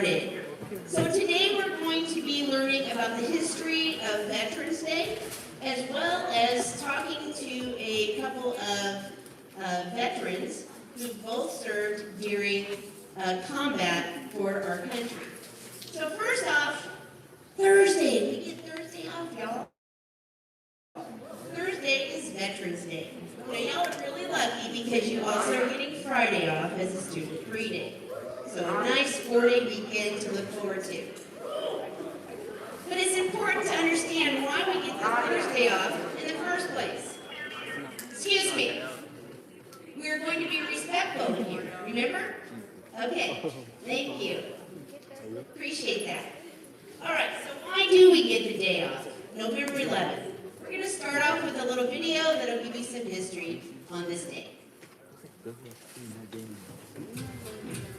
started. So today we're going to be learning about the history of Veterans Day, as well as talking to a couple of veterans who both served during combat for our country. So first off, Thursday. We get Thursday off, y'all. Thursday is Veterans Day. Now y'all are really lucky because you also are getting Friday off as a student-free day. So a nice 4-day weekend to look forward to. But it's important to understand why we get the Thursday off in the first place. Excuse me. We are going to be respectful here, remember? Okay, thank you. Appreciate that. All right, so why do we get the day off? November 11th. We're going to start off with a little video that'll give you some history on this day.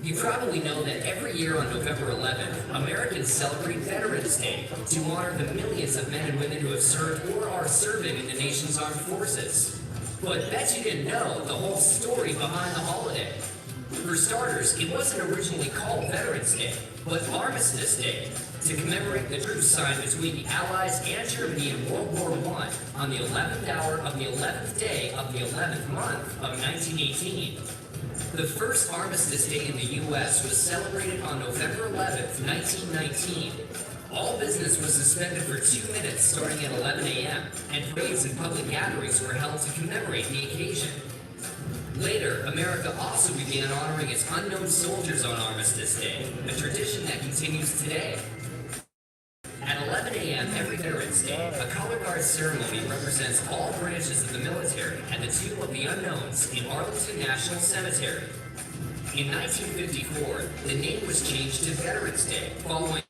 You probably know that every year on November 11th, Americans celebrate Veterans Day to honor the millions of men and women who have served or are serving in the nation's armed forces. But bet you didn't know the whole story behind the holiday. For starters, it wasn't originally called Veterans Day, but Armistice Day, to commemorate the truce signed between the Allies and Germany in World War I on the 11th hour of the 11th day of the 11th month of 1918. The first Armistice Day in the U.S. was celebrated on November 11th, 1919. All business was suspended for 2 minutes starting at 11 a.m., and parades and public gatherings were held to commemorate the occasion. Later, America also began honoring its unknown soldiers on Armistice Day, a tradition that continues today. At 11 a.m. every Veterans Day, a color guard ceremony represents all branches of the military at the Tomb of the Unknowns in Arlington National Cemetery. In 1954, the name was changed to Veterans Day, following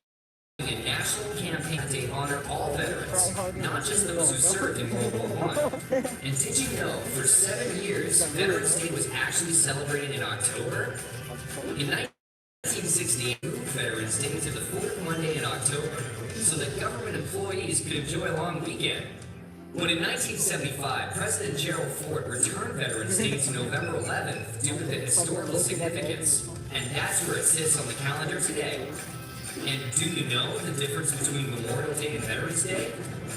a national campaign to honor all veterans, not just those who served in World War I. And did you know, for 7 years, Veterans Day was actually celebrated in October? In 1968, moved Veterans Day to the fourth Monday in October, so that government employees could enjoy a long weekend. When in 1975, President Gerald Ford returned Veterans Day to November 11th due to the historical significance, and that's where it sits on the calendar today. And do you know the difference between Memorial Day and Veterans Day?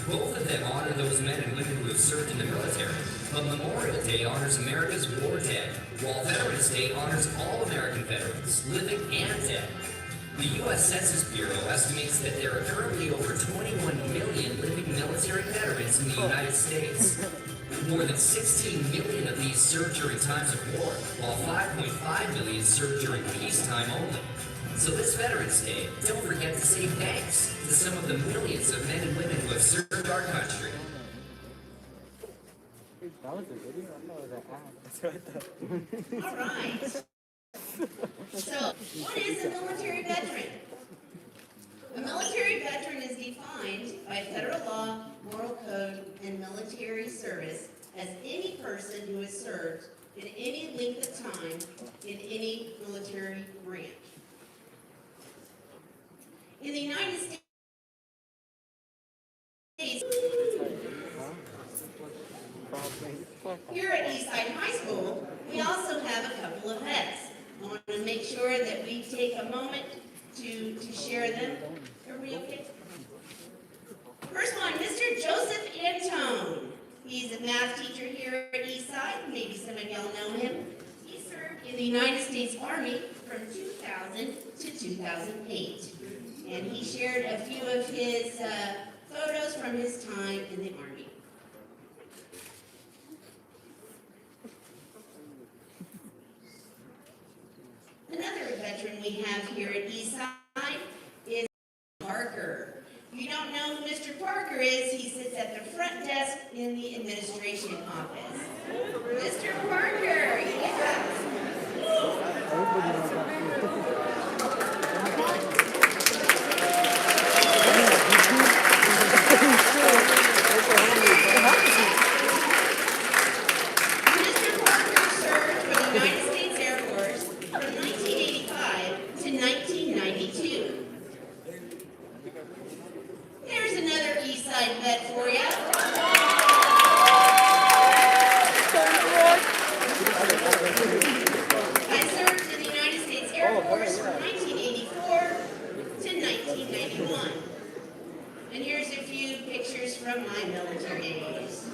Both of them honor those men and women who have served in the military, but Memorial Day honors America's war dead, while Veterans Day honors all American veterans, living and dead. The U.S. Census Bureau estimates that there are currently over 21 million living military veterans in the United States. More than 16 million of these served during times of war, while 5.5 million served during peacetime only. So this Veterans Day, don't forget to say thanks to some of the millions of men and women who have served our country. That was a video? I thought it was an ad. All right. So, what is a military veteran? A military veteran is defined by federal law, moral code, and military service as any person who has served in any length of time in any military branch. In the United States, here at Eastside High School, we also have a couple of vets. I want to make sure that we take a moment to share them. Everybody okay? First one, Mr. Joseph Antone. He's a math teacher here at Eastside. Maybe some of y'all know him. He served in the United States Army from 2000 to 2008. And he shared a few of his photos from his time in the Army. Another veteran we have here at Eastside is Parker. If you don't know who Mr. Parker is, he sits at the front desk in the administration office. Mr. Parker, yeah. Mr. Parker served for the United States Air Force from 1985 to 1992. There's another Eastside vet for you. I served in the United States Air Force from my military days.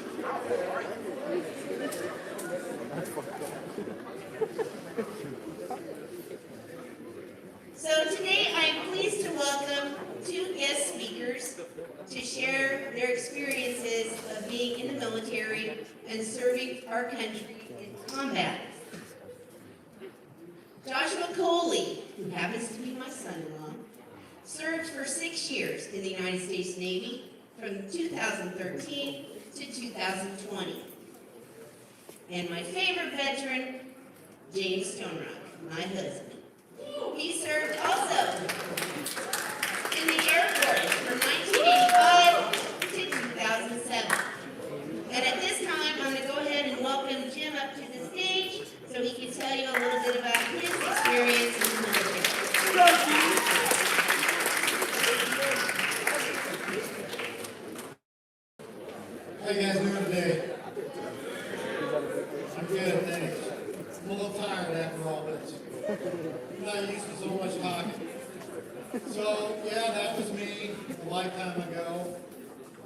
So today I'm pleased to welcome two guest speakers to share their experiences of being in the military and serving our country in combat. Joshua Coley, who happens to be my son-in-law, served for 6 years in the United States Navy from 2013 to 2020. And my favorite veteran, James Stonerock, my husband. He served also in the Air Force from 1985 to 2007. And at this time, I'm going to go ahead and welcome Jim up to the stage so he can tell you a little bit about his experience in the military. How you guys doing today? I'm good, thanks. I'm a little tired after all this. I'm not used to so much talking. So, yeah, that was me a lifetime ago.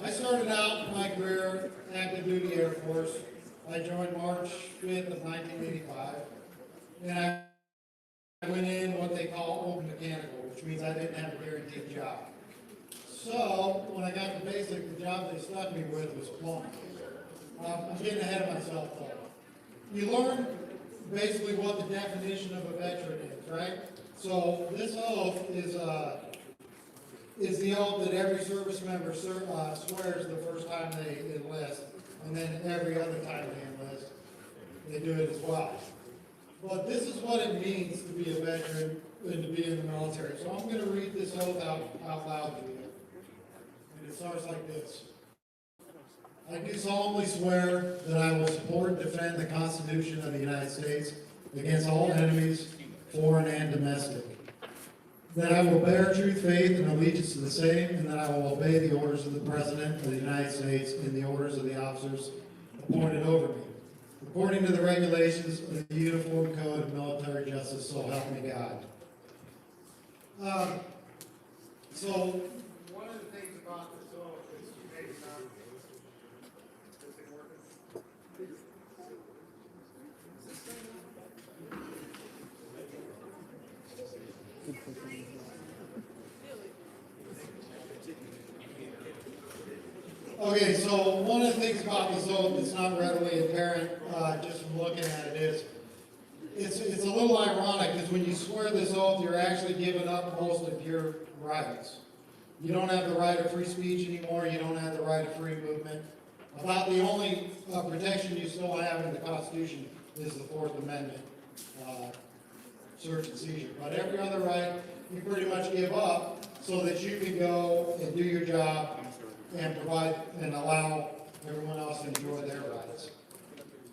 I started out my career active duty Air Force. I joined March 5th of 1985. And I went in what they call open mechanical, which means I didn't have a guaranteed job. So, when I got to basic, the job they stuck me with was plumbing. I'm getting ahead of myself though. You learn basically what the definition of a veteran is, right? So this oath is the oath that every service member swears the first time they enlist, and then every other time they enlist, they do it as well. But this is what it means to be a veteran and to be in the military. So I'm going to read this oath out loud to you. And it starts like this. I do solemnly swear that I will support and defend the Constitution of the United States against all enemies, foreign and domestic. That I will bear true faith and allegiance to the same, and that I will obey the orders of the President of the United States and the orders of the officers appointed over me, according to the regulations of the Uniform Code of Military Justice, so help me God. So one of the things about this oath is maybe not. Is it working? Okay, so one of the things about this oath that's not readily apparent just from looking at it is it's a little ironic because when you swear this oath, you're actually giving up most of your rights. You don't have the right of free speech anymore. You don't have the right of free movement. About the only protection you still have in the Constitution is the Fourth Amendment, search and seizure. But every other right you pretty much give up so that you can go and do your job and provide and allow everyone else to enjoy their rights.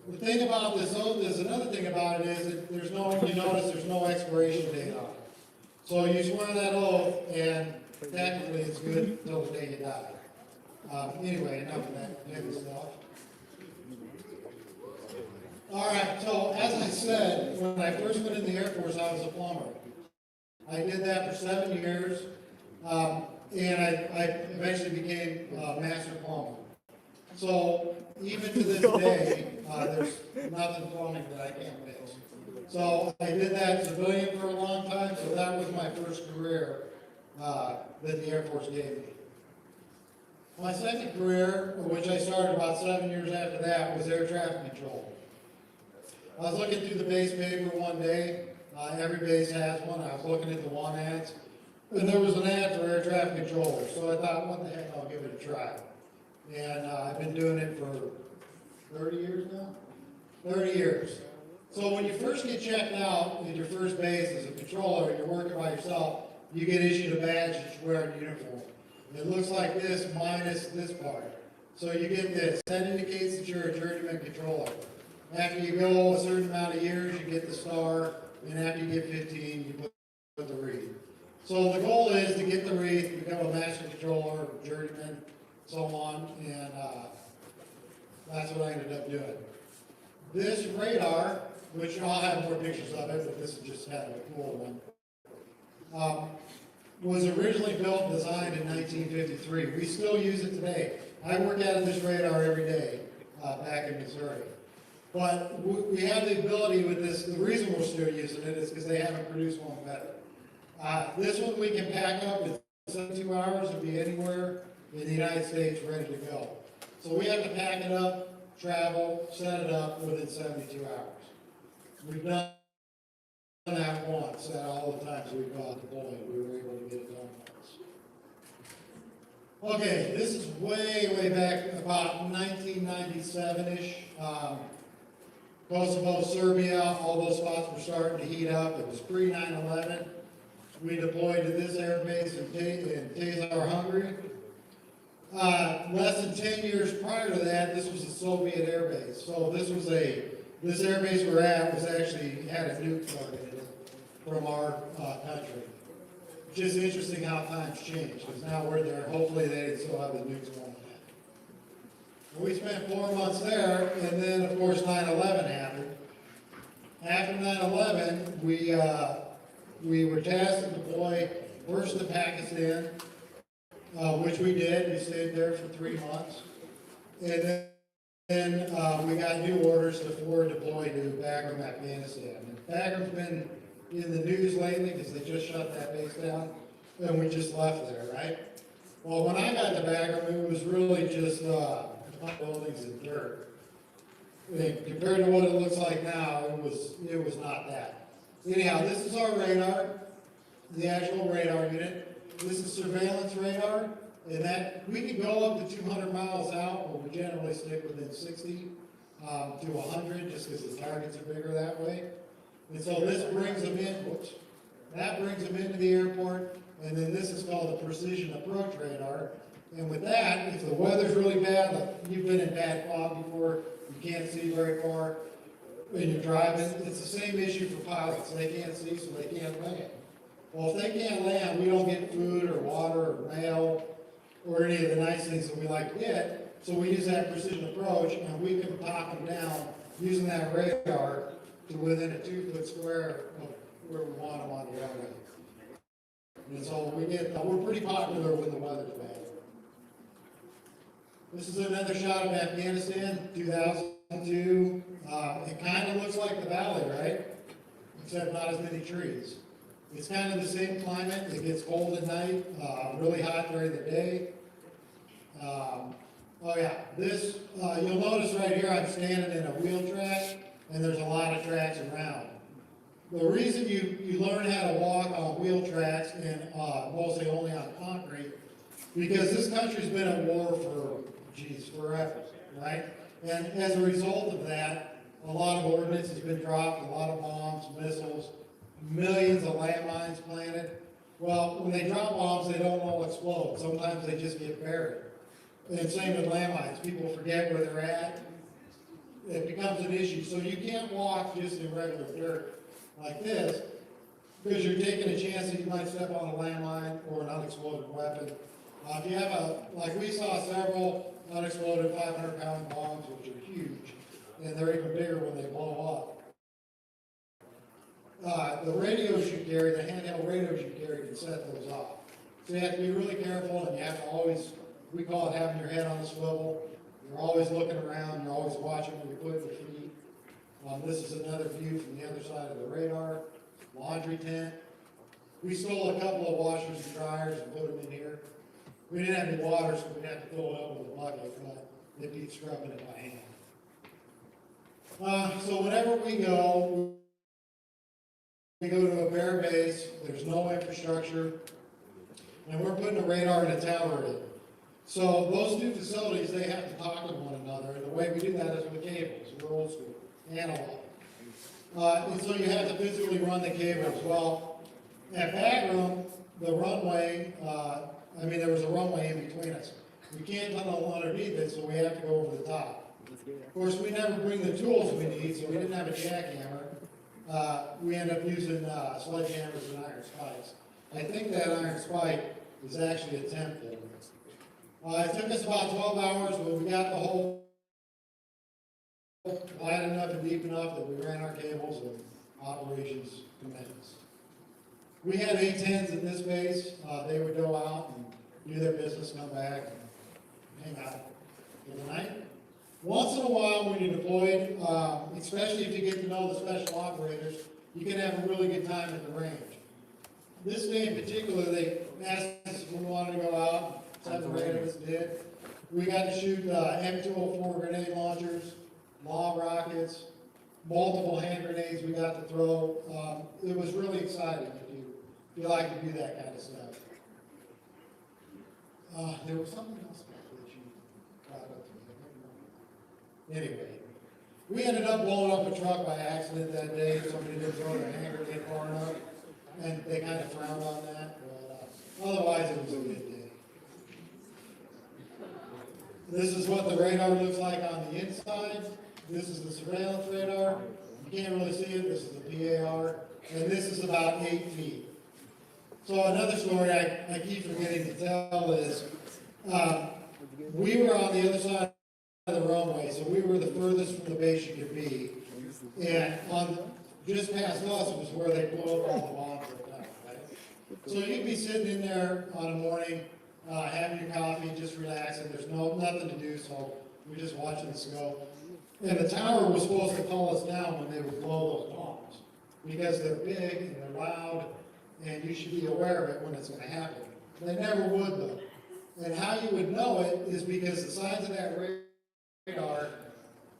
The thing about this oath is, another thing about it is that there's no, you notice there's no expiration date on it. So you swear that oath and technically it's good until the day you die. Anyway, enough of that heavy stuff. All right, so as I said, when I first went in the Air Force, I was a plumber. I did that for 7 years, and I eventually became a master plumber. So even to this day, there's nothing plumbing that I can't fix. So I did that civilian for a long time, so that was my first career that the Air Force gave me. My second career, which I started about 7 years after that, was air traffic control. I was looking through the base paper one day. Every base has one. I was looking at the want ads, and there was an ad for air traffic controller. So I thought, what the heck, I'll give it a try. And I've been doing it for 30 years now? 30 years. So when you first get checked out at your first base as a controller and you're working by yourself, you get issued a badge that you wear in uniform. It looks like this minus this part. So you get this. That indicates that you're a journeyman controller. After you go a certain amount of years, you get the star, and after you get 15, you put the wreath. So the goal is to get the wreath, become a master controller, journeyman, so on, and that's what I ended up doing. This radar, which I'll have more pictures of it, but this is just kind of a cool one, was originally built and designed in 1953. We still use it today. I work out of this radar every day, back in Missouri. But we have the ability with this, the reason we're still using it is because they haven't produced one better. This one we can pack up in 72 hours and be anywhere in the United States ready to go. So we have to pack it up, travel, set it up within 72 hours. We've done that once, at all the times we've gone deployed, we were able to get it done once. Okay, this is way back, about 1997-ish. Kosovo, Serbia, all those spots were starting to heat up. It was pre 9/11. We deployed to this air base in Tazar, Hungary. Less than 10 years prior to that, this was a Soviet air base. So this air base we're at was actually had a nuke targeted in it from our country. Just interesting how times change, because now we're there, hopefully they still have the nukes going. We spent 4 months there, and then, of course, 9/11 happened. After 9/11, we were tasked to deploy first to Pakistan, which we did. We stayed there for 3 months. And then we got new orders to forward deploy to Bagram, Afghanistan. And Bagram's been in the news lately because they just shut that base down, and we just left there, right? Well, when I got to Bagram, it was really just buildings and dirt. And compared to what it looks like now, it was not that. Anyhow, this is our radar, the actual radar unit. This is surveillance radar, and that we can go up to 200 miles out, but we generally stick within 60 to 100, just because the targets are bigger that way. And so this brings them in. That brings them into the airport, and then this is called the precision approach radar. And with that, if the weather's really bad, like you've been in bad fog before, you can't see very far when you're driving, it's the same issue for pilots. They can't see, so they can't land. Well, if they can't land, we don't get food or water or mail or any of the nice things that we like to get. So we use that precision approach, and we can pop them down using that radar to within a 2-foot square of where we want them on the runway. And so we're pretty popular when the weather's bad. This is another shot of Afghanistan, 2002. It kind of looks like the valley, right? Except not as many trees. It's kind of the same climate. It gets cold at night, really hot during the day. Oh yeah, this, you'll notice right here I'm standing in a wheel track, and there's a lot of tracks around. The reason you learn how to walk on wheel tracks and mostly only on concrete, because this country's been at war for forever, right? And as a result of that, a lot of ordnance has been dropped, a lot of bombs, missiles, millions of landmines planted. Well, when they drop bombs, they don't all explode. Sometimes they just get buried. And same with landmines. People forget where they're at. It becomes an issue. So you can't walk just in regular dirt like this, because you're taking a chance that you might step on a landmine or an unexploded weapon. If you have like we saw several unexploded 500-pound bombs, which are huge, and they're even bigger when they blow up. The radios you carry, the handheld radios you carry, can set those off. So you have to be really careful, and you have to always, we call it having your head on the swivel. You're always looking around, you're always watching where you're putting your feet. This is another view from the other side of the radar. Laundry tent. We stole a couple of washers and dryers and put them in here. We didn't have any water, so we'd have to fill it up with a bucket, but they'd be scrubbing it by hand. So whenever we go to a bare base, there's no infrastructure, and we're putting a radar and a tower in. So those two facilities, they have to talk to one another, and the way we do that is with cables. We're old school, analog. And so you have to physically run the cables. Well, at Bagram, the runway, there was a runway in between us. We can't tunnel underneath it, so we have to go over the top. Of course, we never bring the tools we need, so we didn't have a jackhammer. We end up using sledgehammers and iron spikes. I think that iron spike is actually a 10-foot. It took us about 12 hours, but we got the hole wide enough and deep enough that we ran our cables and operations commenced. We had A-10s in this base. They would go out and do their business, come back, hang out for the night. Once in a while, when you're deployed, especially if you get to know the special operators, you can have a really good time at the range. This day in particular, they asked us if we wanted to go out, 7 or 8 of us did. We got to shoot M204 grenade launchers, law rockets, multiple hand grenades we got to throw. It was really exciting if you like to do that kind of stuff. There was something else about that you brought up to me. I can't remember. Anyway, we ended up blowing up a truck by accident that day. Somebody didn't throw their hand grenade far enough, and they kind of frowned on that. But otherwise, it was a good day. This is what the radar looks like on the inside. This is the surveillance radar. You can't really see it. This is the PAR. And this is about 8 feet. So another story I keep forgetting to tell is, we were on the other side of the runway, so we were the furthest from the base you could be. And just past us was where they blew up all the bombs at night, right? So you'd be sitting in there on a morning, having your coffee, just relaxing. There's nothing to do, so we're just watching the scope. And the tower was supposed to call us down when they would blow those bombs, because they're big and they're loud, and you should be aware of it when it's going to happen. They never would, though. And how you would know it is because the sides of that radar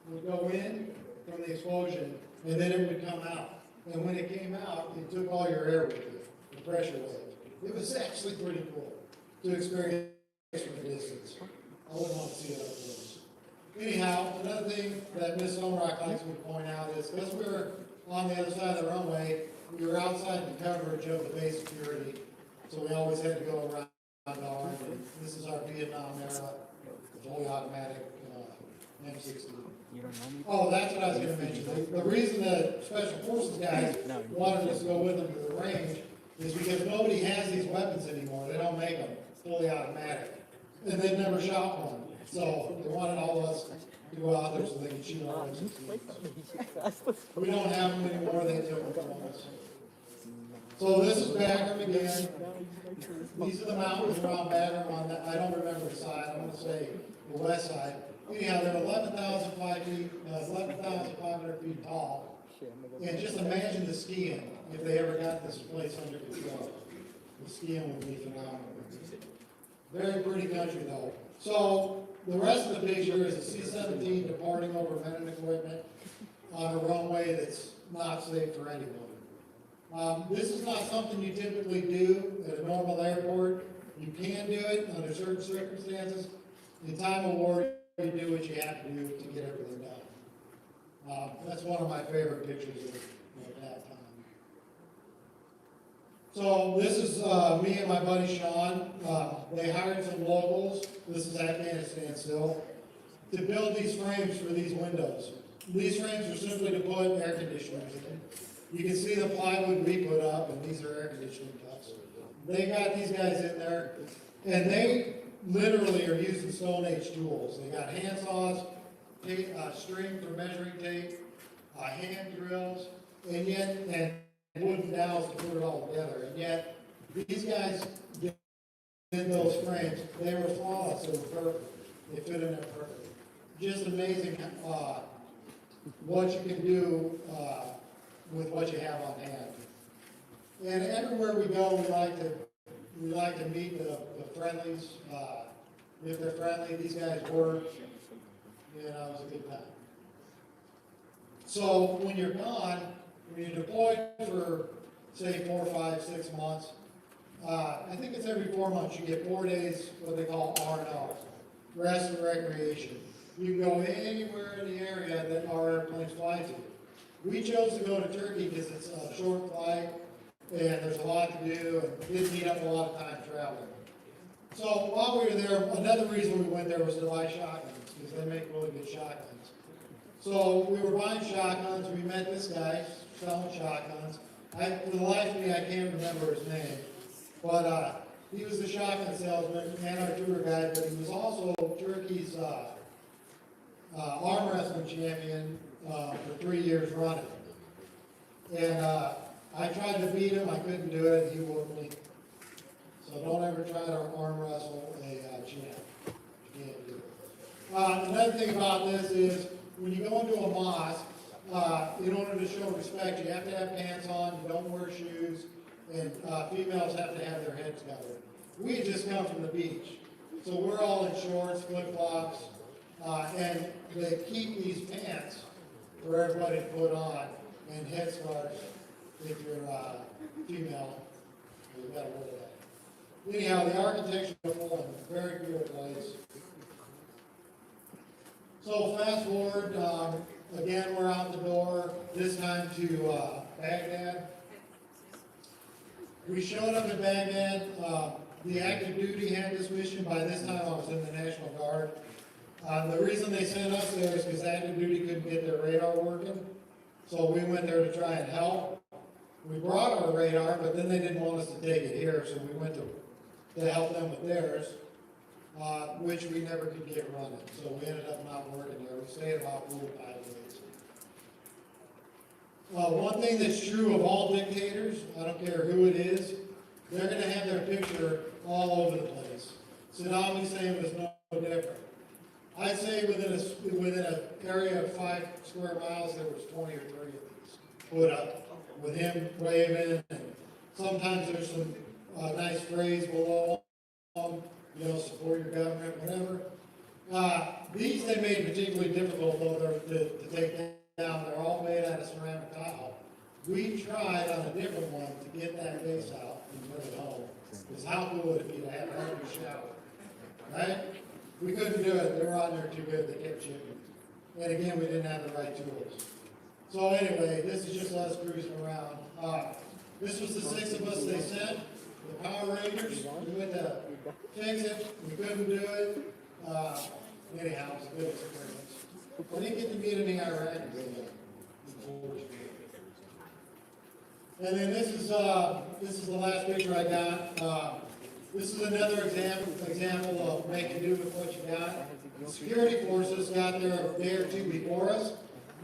would go in from the explosion, and then it would come out. And when it came out, it took all your air with it, the pressure wave. It was actually pretty cool to experience from a distance. I wouldn't want to see it up close. Anyhow, another thing that Ms. Somrock likes me to point out is, because we were on the other side of the runway, we were outside the coverage of the base security, so we always had to go around armed. This is our Vietnam era, fully automatic M60. You don't know me? Oh, that's what I was gonna mention. The reason the Special Forces guys wanted us to go with them to the range is because nobody has these weapons anymore. They don't make them fully automatic. And they've never shot one. So they wanted all of us to go out there so they could shoot our M60s. We don't have them anymore. They took them from us. So this is Bagram again. These are the mountains around Bagram on the, I don't remember the side, I'm gonna say the west side. Anyhow, they're 11,500 feet tall. And just imagine the skiing, if they ever got this place under control. The skiing would be phenomenal. Very pretty country though. So the rest of the picture is a C-17 departing over men and equipment on a runway that's not safe for anyone. This is not something you typically do at a normal airport. You can do it under certain circumstances. In time of war, you do what you have to do to get everything done. That's one of my favorite pictures of that time. So this is me and my buddy Sean. They hired some locals, this is Afghanistan still, to build these frames for these windows. These frames are simply to put air conditioners in. You can see the plywood we put up, and these are air conditioning ducts. They got these guys in there, and they literally are using Stone Age tools. They got hand saws, string for measuring tape, hand drills, and wooden dowels to put it all together. And yet, these guys did those frames. They were flawless. They were perfect. They fit in there perfect. Just amazing what you can do with what you have on hand. And everywhere we go, we like to meet the friendlies. If they're friendly, these guys were. You know, it was a good time. So when you're gone, when you're deployed for say 4, 5, 6 months, I think it's every 4 months you get 4 days what they call R&R, rest and recreation. You can go anywhere in the area that our airplanes fly to. We chose to go to Turkey because it's a short flight and there's a lot to do and didn't eat up a lot of time traveling. So while we were there, another reason we went there was to buy shotguns because they make really good shotguns. So we were buying shotguns. We met this guy selling shotguns. For the life of me, I can't remember his name, but he was the shotgun salesman and our tour guide. But he was also Turkey's arm wrestling champion for 3 years running. And I tried to beat him. I couldn't do it. He whooped me. So don't ever try to arm wrestle a champ. You can't do it. thing about this is, when you go into a mosque, in order to show respect, you have to have pants on, you don't wear shoes, and females have to have their heads covered. We had just come from the beach, so we're all in shorts, flip-flops, and they keep these pants for everybody to put on, and headscarves if you're female, you gotta wear that. Anyhow, the architecture is beautiful and very cool place. So fast forward, again, we're out the door, this time to Baghdad. We showed up in Baghdad. The active duty had this mission. By this time, I was in the National Guard. The reason they sent us there is because active duty couldn't get their radar working. So we went there to try and help. We brought our radar, but then they didn't want us to take it here, so we went to help them with theirs, which we never could get running. So we ended up not working there. We stayed about 4 or 5 days. One thing that's true of all dictators, I don't care who it is, they're going to have their picture all over the place. Saddam Hussein was no different. I'd say within an area of 5 square miles, there was 20 or 30 of these put up with him waving, and sometimes there's some nice phrase below, support your government, whatever. These they made particularly difficult, though, to take down. They're all made out of ceramic tile. We tried on a different one to get that base out and bring it home. Because how cool would it be to have a hungry shower? Right? We couldn't do it. They were on there too good. They kept chipping. And again, we didn't have the right tools. So anyway, this is just us cruising around. This was the 6 of us they sent, the Power Rangers. We went to fix it. We couldn't do it. Anyhow, it was a good experience. I didn't get to meet any Iraqis yet. And then this is the last picture I got. This is another example of making do with what you got. The security forces got there a day or two before us.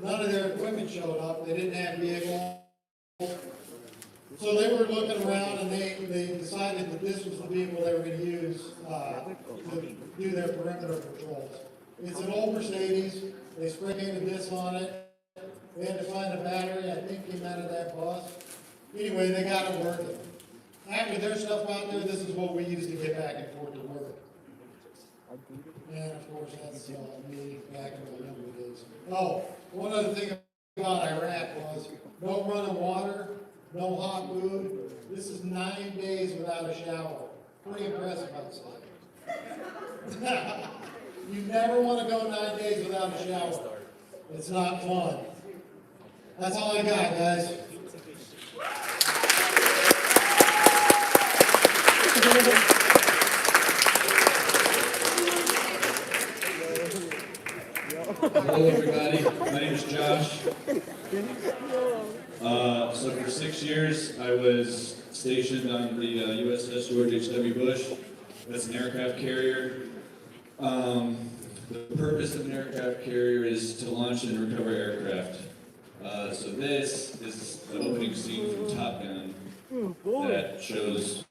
None of their equipment showed up. They didn't have vehicles. So they were looking around and they decided that this was the vehicle they were going to use to do their perimeter patrols. It's an old Mercedes. They spray painted this on it. They had to find a battery, I think came out of that bus. Anyway, they got it working. After their stuff out there, this is what we used to get back and forth to work. And of course, that's me back in the younger days. Oh, one other thing about Iraq was no running water, no hot food. This is 9 days without a shower. Pretty impressive, I'd say. You never want to go 9 days without a shower. It's not fun. That's all I got, guys. Hello, everybody. My name is Josh. So for 6 years, I was stationed on the USS George H.W. Bush. That's an aircraft carrier. The purpose of an aircraft carrier is to launch and recover aircraft. So this is the opening scene from Top Gun that shows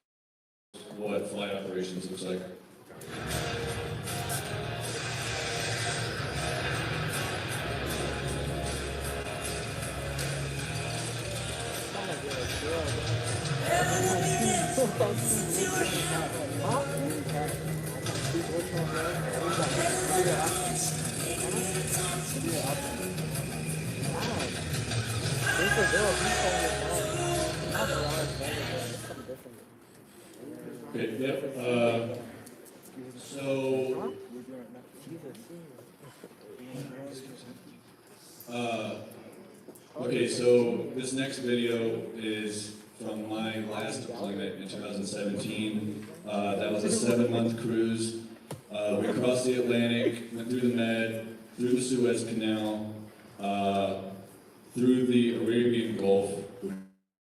what flight operations looks like. Okay, yep. Okay, so this next video is from my last deployment in 2017. That was a 7-month cruise. We crossed the Atlantic, went through the Med, through the Suez Canal, through the Arabian Gulf,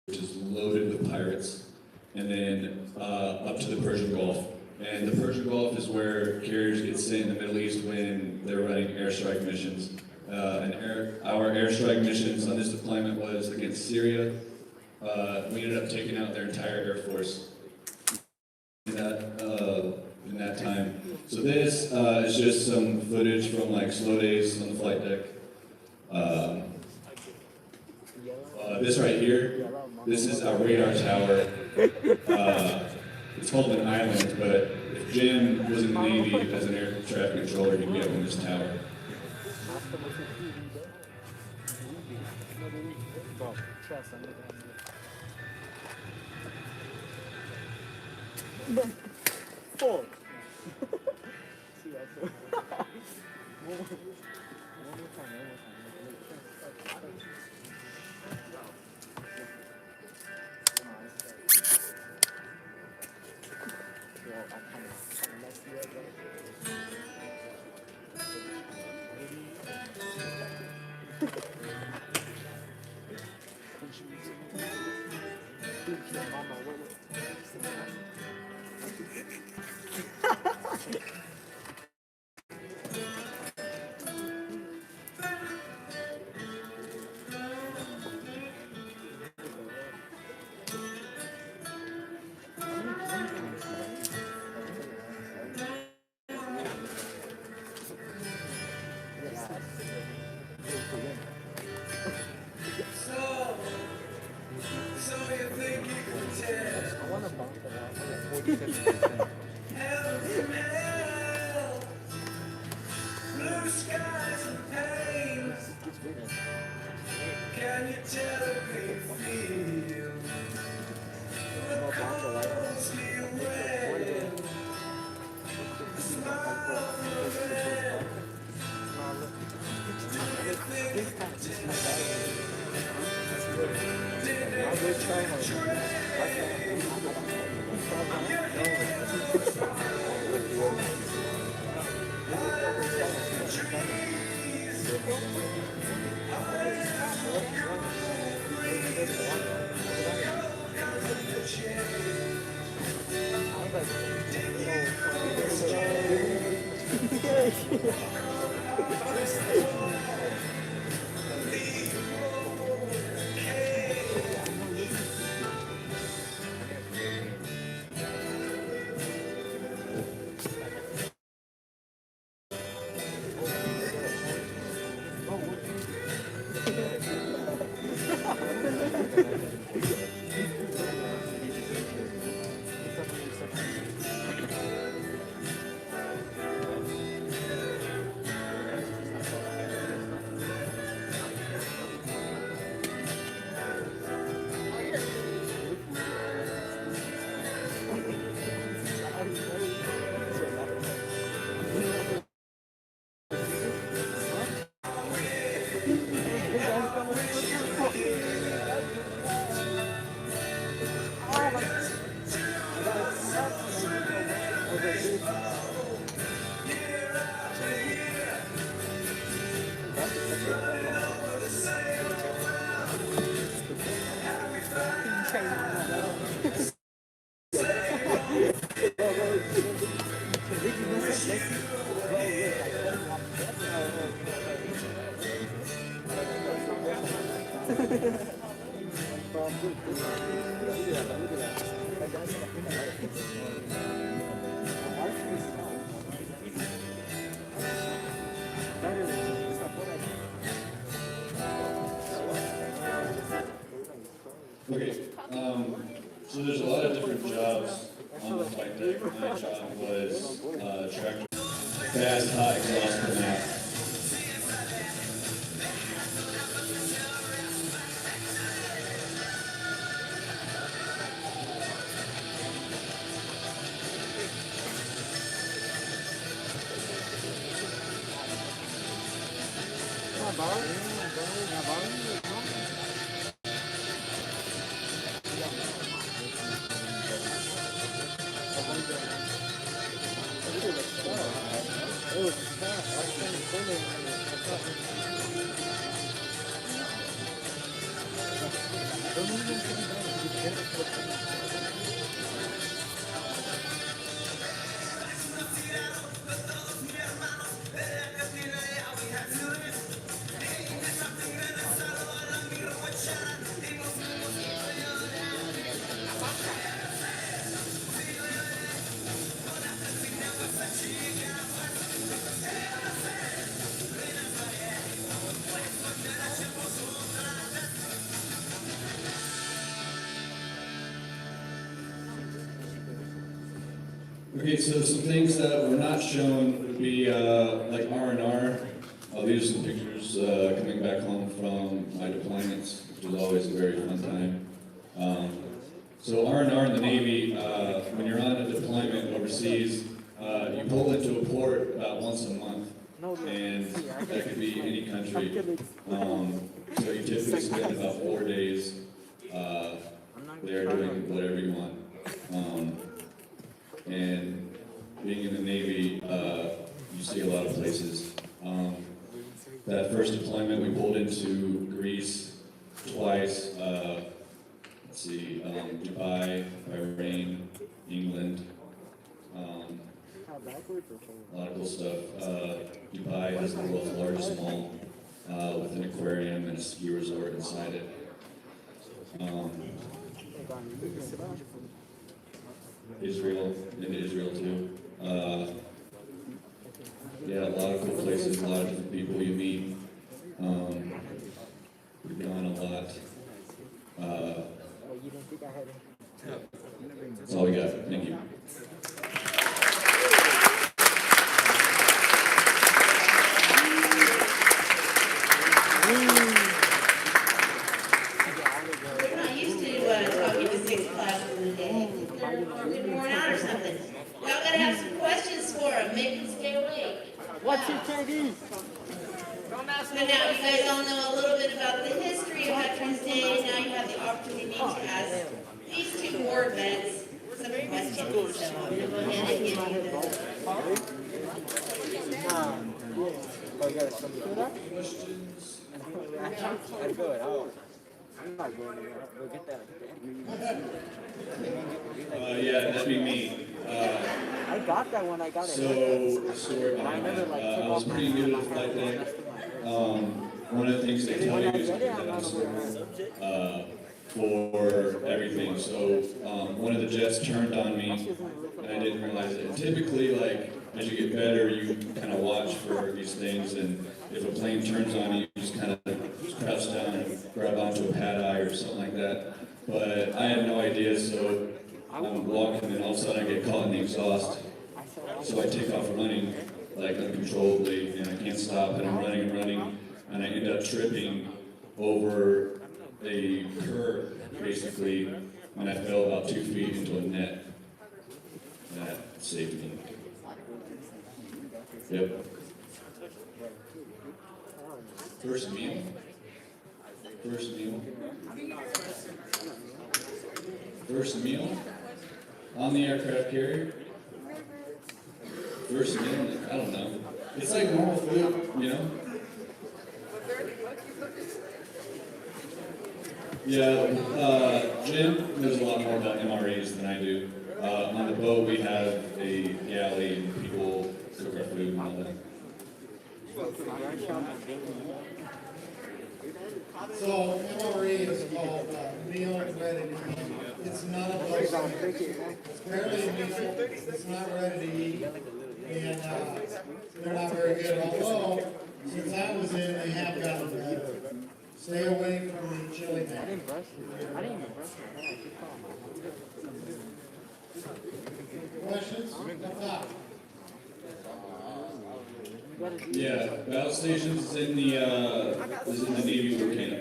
which is loaded with pirates, and then up to the Persian Gulf. And the Persian Gulf is where carriers get sent in the Middle East when they're running airstrike missions. Our airstrike missions on this deployment was against Syria. We ended up taking out their entire Air Force in that time. So this is That's just some footage from like slow days on the flight deck. This right here, this is our radar tower. It's called an island, but if Jim was in the Navy as an air traffic controller, he'd be up in this tower. Fuck. Blue skies and pain. Can you tell me feel the cold steel wind? The smile of it. Do you think it can Okay, so there's a lot of different jobs on the flight deck. My job was tractor, fast, hot exhaust per map. Okay, so some things that were not shown would be like R&R. These are some pictures coming back home from my deployments, which is always a very fun time. So R&R in the Navy, when you're on a deployment overseas, you pull into a port about once a month, and that could be any country. So you typically spend about 4 days there doing whatever you want. And being in the Navy, you see a lot of places. That first deployment, we pulled into Greece twice. Let's see, Dubai, Bahrain, England. A lot of cool stuff. Dubai has the world's largest mall with an aquarium and a ski resort inside it. Israel, into Israel too. Yeah, a lot of cool places, a lot of different people you meet. We've gone a lot. That's all we got. Thank you. We're not used to talking to 6 classes in a day. They're getting worn out or something. Y'all gotta have some questions for them, make them stay awake. What's TKD? So now you guys all know a little bit about the history of Veterans Day. Now you have the opportunity to ask these 2 war vets some questions. So I'm gonna go ahead and give you the Oh, yeah, some food. I'm good. Oh, I'm not going to go get that. Yeah, that'd be me. I got that when I got it. So, story behind that. I was pretty new to the flight deck. One of the things they tell you is to get on slow for everything. So, one of the jets turned on me, and I didn't realize it. And typically, like, as you get better, you kind of watch for these things, and if a plane turns on you, you just kind of crouch down and grab onto a pad eye or something like that. But I had no idea, so I'm walking, and all of a sudden I get caught in the exhaust. So I take off running, like uncontrollably, and I can't stop, and I'm running and running, and I end up tripping over a curb, basically, and I fell about 2 feet into a net. That saved me. Yep. First meal. First meal. First meal on the aircraft carrier. First meal, I don't know. It's like normal food, you know? Yeah, Jim knows a lot more about MREs than I do. On the boat, we have a galley and people cook our food and all that. So MRE is called meal ready to eat. It's none of those things. It's barely a meal, it's not ready to eat, and they're not very good. Although, since I was in, they have gotten better. Stay away from the chili I man. didn't brush it. I didn't even brush my hair. Questions? Up top. Yeah, battle stations is in the Navy boot camp.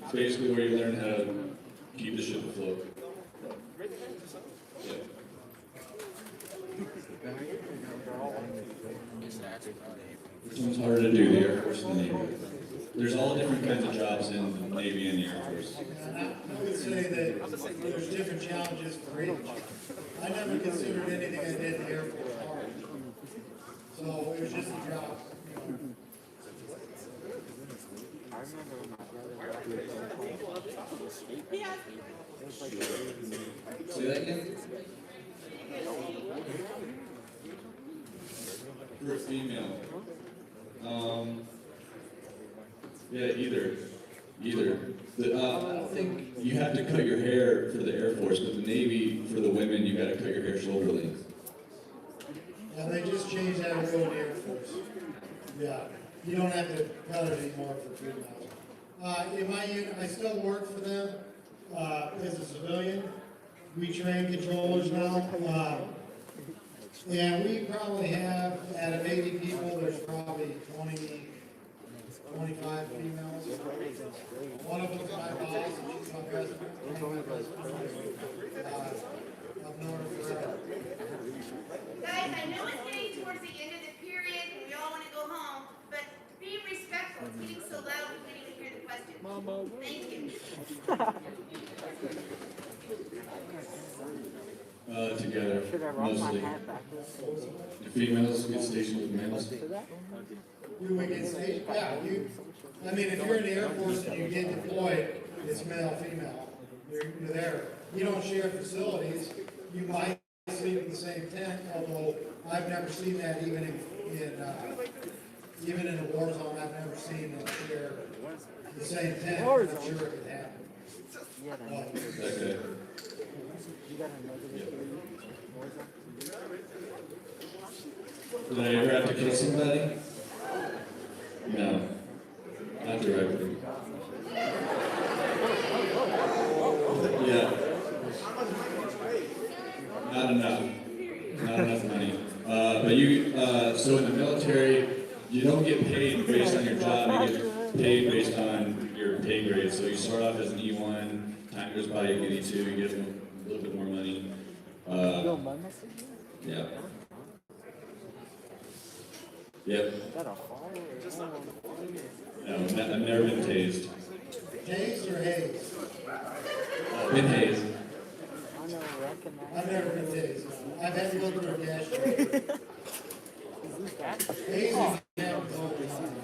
It's basically where you learn how to keep the ship afloat. Yeah. Which one's harder to do, the Air Force or the Navy? There's all different kinds of jobs in the Navy and the Air Force. And I would say that there's different challenges for each. I never considered anything I did in the Air Force hard. So it was just a job. I remember when my brother Say that again? For a female. Yeah, either. I don't think you have to cut your hair for the Air Force, but the Navy, for the women, you gotta cut your hair shoulder length. And they just changed that rule in the Air Force. Yeah, you don't have to cut it anymore for females. In my unit, I still work for them, as a civilian. We train controllers now. And we probably have, out of 80 people, there's probably 25 females. One of them's my boss, she's my president. I've known her forever. Guys, I know it's getting towards the end of the period and we all want to go home, but be respectful. It's getting so loud we can't even hear the question. Thank you. Together, Should I rock my mostly. hat backwards? The females get stationed with males. You would get stage, yeah, I mean, if you're in the Air Force and you get deployed, it's male, female. You're there. You don't share facilities. You might sleep in the same tent, although I've never seen that even in the war zone, I've never seen them share the same tent. I'm sure it could happen. Yeah, then Okay. you got another war zone? Did I ever have to kill somebody? No. Not directly. Yeah. Not enough. Not enough money. So in the military, you don't get paid based on your job, you get paid based on your pay grade. So you start off as an E1, time goes by, you get E2, you get a little bit more money. Yeah. Yep. Is that a fire? No, I've never been tased. Haze or haze? Been hazed. I never recognize. I've never been tased. I've had to go through a gas chamber. Hazing happens all the time.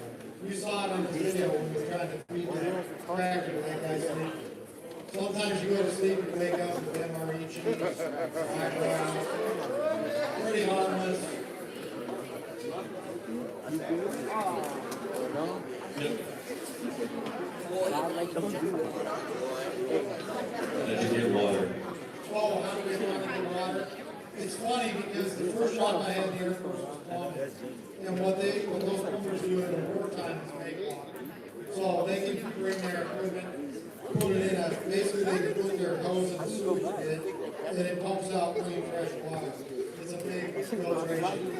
You saw it on the video when we were trying to feed that tractor that guy sleep. Sometimes you go to sleep and wake up with MRE cheeks, background. Pretty harmless. Did you get water? Oh, how do we want to get water? It's funny because the first job I had in the Air Force was plumbing. And what those plumbers do in the wartime is make water. So they can bring their equipment, put it in basically they can put their hose in a sewage bed, and it pumps out clean, fresh water. It's a big filtration.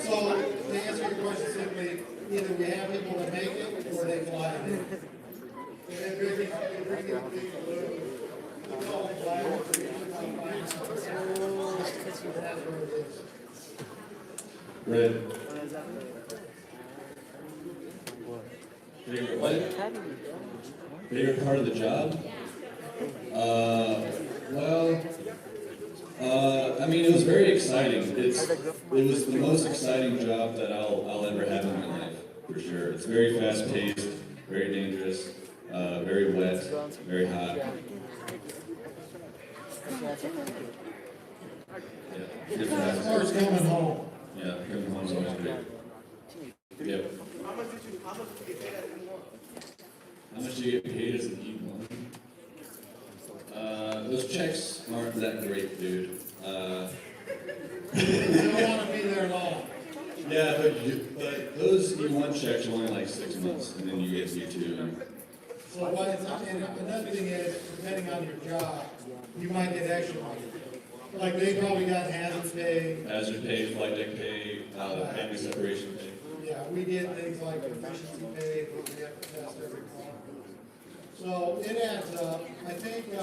So to answer your question simply, either we have people that make it or they fly it in. And they bring it big balloon. We call it fly it, that's where it is. Red. Favorite what? Favorite part of the job? I mean, it was very exciting. It was the most exciting job that I'll ever have in my life, for sure. It's very fast paced, very dangerous, very wet, very hot. Yeah, good As fast. far as coming home, Yeah, coming home's always great. Yep. How much did you get paid at E1? How much do you get paid as an E1? Those checks aren't that great, dude. you don't want to be there long. Yeah, but those E1 checks are only like 6 months, and then you get E2. So what it's, and another thing is, depending on your job, you might get extra money. Like they probably got hazard pay. Hazard pay, flight deck pay, family separation pay. Yeah, we did things like efficiency pay, where we have to test every car. So it adds up. I think,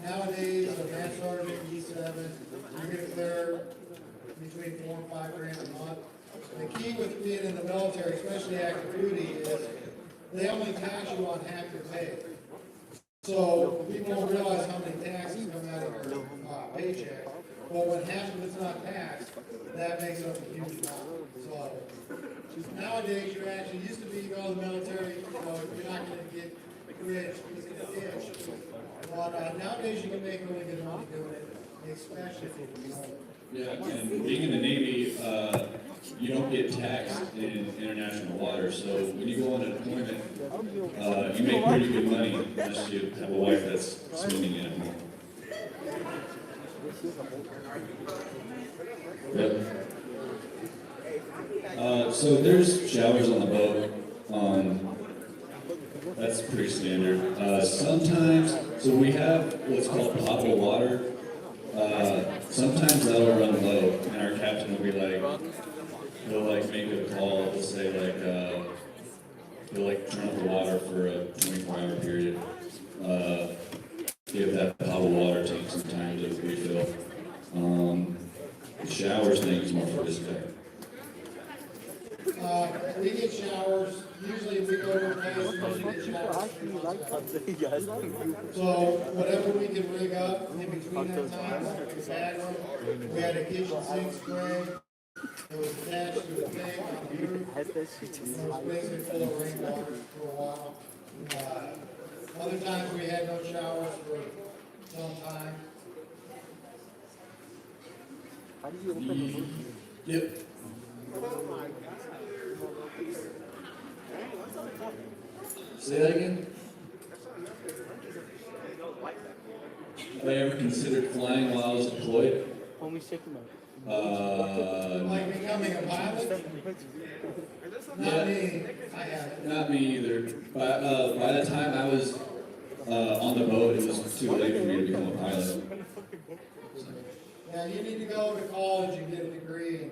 nowadays, a master sergeant, E7, you're gonna clear between $4 and $5 grand a month. The key with being in the military, especially active duty, is they only tax you on half your pay. So people don't realize how many taxes come out of your paycheck. But when half of it's not taxed, that makes up a huge amount. So nowadays, you actually used to be, you go to the military, you know, you're not gonna get rich, it's gonna itch. But nowadays, you can make really good money doing it, especially if you're young. Yeah, and being in the Navy, you don't get taxed in international waters, so when you go on a deployment, you make pretty good money unless you have a wife that's swimming in it. Yep. So there's showers on the boat. That's pretty standard. Sometimes, so we have what's called potable water. Sometimes that'll run low, and captain will be like, he'll like make a call to say like, he'll like turn off the water for a 24-hour period. Give that bottled water, take some time to refill. The showers thing is more for this guy. We get showers, usually we go to a place and we get showers. Actually, like something, guys. So whatever we can rig up in between that time, like the back room, we had a kitchen sink spray. It was attached to the thing on the roof. Has that shit It was basically full of rainwater for a while. Other times we had no showers for some time. How do you open the movie? Yep. Say that again? Have I ever considered flying while I was deployed? Homie, check him out. Like becoming a pilot? Not me, I haven't. Not me either. By the time I was on the boat, it was too late for me to become a pilot. Yeah, you need to go to college and get a degree and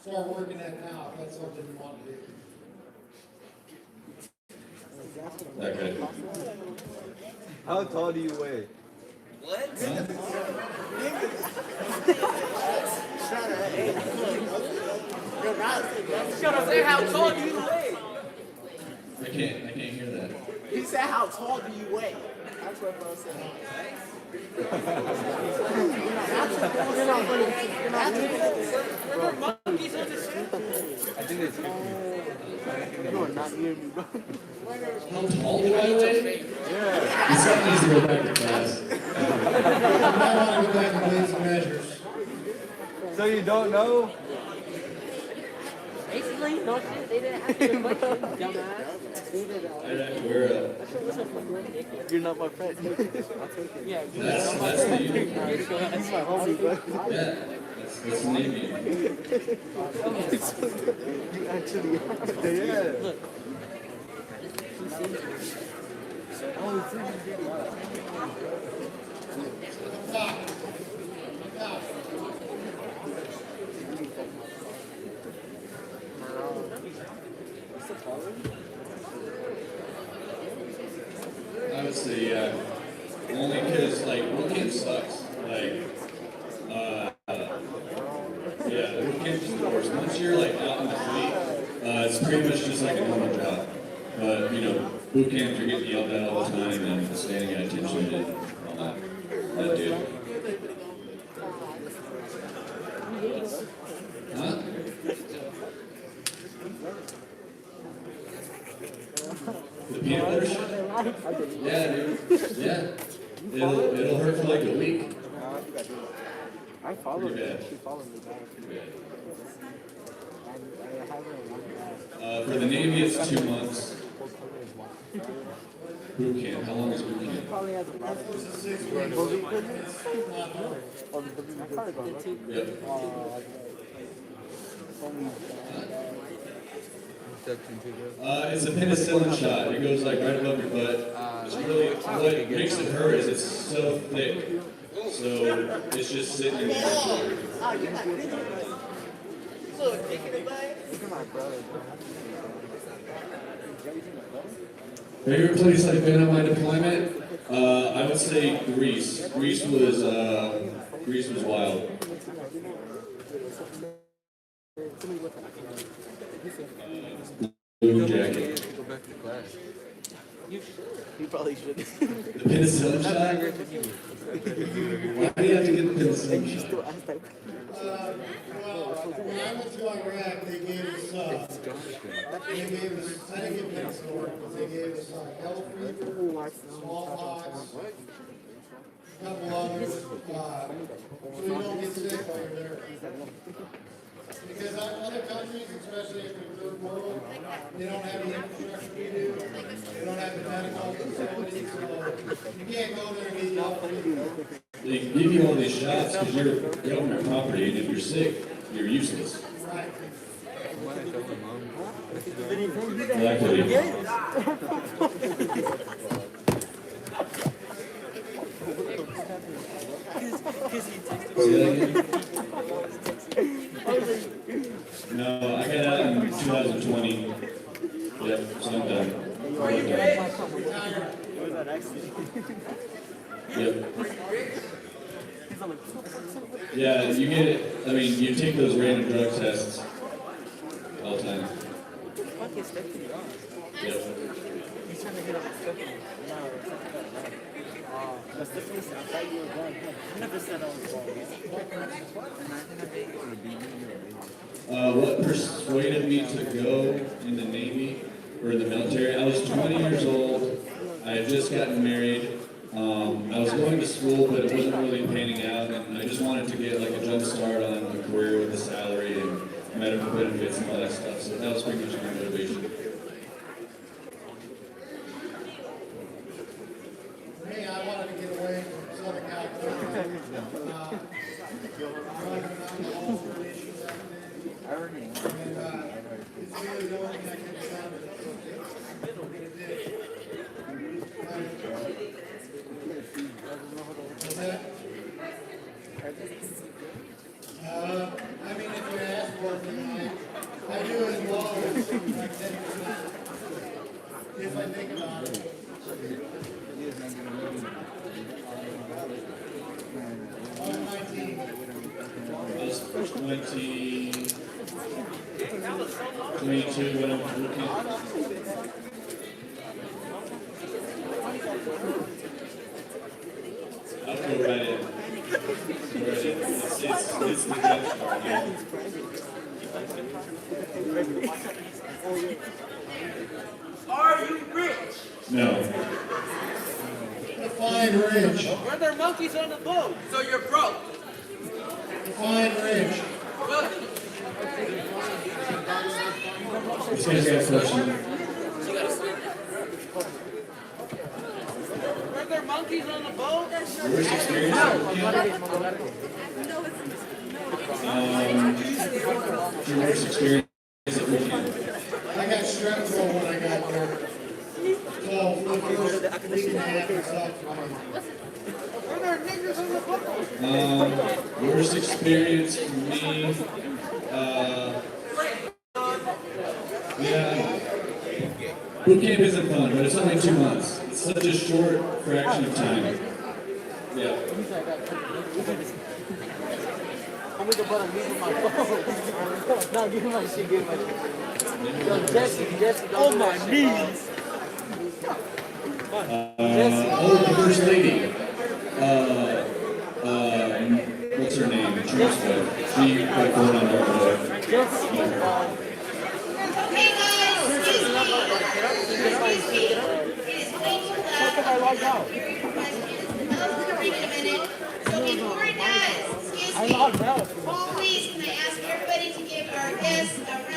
start working that now, if that's something you want to do. Okay. How tall do you weigh? Shut up, say how tall do you weigh? I can't hear that. He said how tall do you weigh? That's what bro said. I think it's 50. You are not near me, bro. How tall do I weigh? Yeah. It's something needs to go back to class. You might want to go back and take some measures. So you don't know? Basically, no shit. They didn't ask you the question, dumbass. I'd have to wear a... You're not my friend. I'll take it. Yeah, That's the unique. He's my homie, bro. Yeah. That's the name. You actually are. Yeah. look. I would say, yeah. Only because, like, weekend sucks. Like, yeah, the weekend is the worst. Once you're, like, out in the fleet, it's pretty much just like a normal job. But, you know, boot camp, you're getting yelled at all the time and standing at attention and all that. That dude. Huh? The peanut butter shit? Yeah, dude. Yeah. It'll hurt for like a week. I follow Pretty her. bad. She follows me back. Pretty bad. I have her one. For the Navy, it's 2 months. Boot camp. How long is boot camp? Probably has a lot of This is 6 weeks. Oh, the boogie card, bro. Yep. It's a penicillin shot. It goes like right above your butt. It's really what makes it hurt is it's so thick. So it's just sitting in there. Oh, you're not busy. Look, dick in the butt. Look at my brother. Favorite place I've been on my deployment? I would say Greece. Greece was wild. Blue jacket. Go back to class. You probably should. The penicillin shot? Why do you have to get the penicillin shot? Still ask that. When I went to Iraq, they gave us, I didn't get penicillin, but they gave us yellow fever, smallpox, a couple others, so you don't get sick while you're there. Because other countries, especially in the third world, they don't have the infrastructure we do, they don't have the medical facilities, so you can't go there and get yellow fever. They give you all these shots because you're government property, and if you're sick, you're useless. Right. Exactly. See that again? Yep. Yeah, you get it. I mean, you take those random drug tests all the time. Yep. He's trying to get up Stephanie. No, but Stephanie said, I thought you were going home. I never said I was going. What persuaded me to go in the Navy or in the military? I was 20 years old. I had just gotten married. I was going to school, but it wasn't really panning out, and I just wanted to get like a jump start on a career with a salary and medical benefits and all that stuff. So that was pretty much my motivation. For me, I wanted to get away from Southern California. I already know. It's really the only thing I can decide What's that? I mean, if you ask for it, I do as low as like 10%. If I think about it. I'm 19. I was 22 when I was rookie. I'll go right in. It's the judgment, yeah. Are you rich? No. Define rich. Were there monkeys on the boat? So you're broke. Define rich. Good. This guy's got a question. Were there monkeys on the boat? Worst experience your worst experience at weekend? I got strep throat when I got there. So for the first week and a half, it sucked for me. Were there niggers on the boat? Worst experience for me, yeah, boot camp isn't fun, but it's only 2 months. It's such a short fraction of time. Yeah. I'm with the button, leave my phone. No, give him my shit, give him my shit. Yo, Jesse, on my knees. The first lady, what's her name? Teresa. She got going on our Okay, guys, excuse me. It is way too loud. Very questions. Wait a minute. So before it does, excuse me, please can I ask everybody to give our guests a round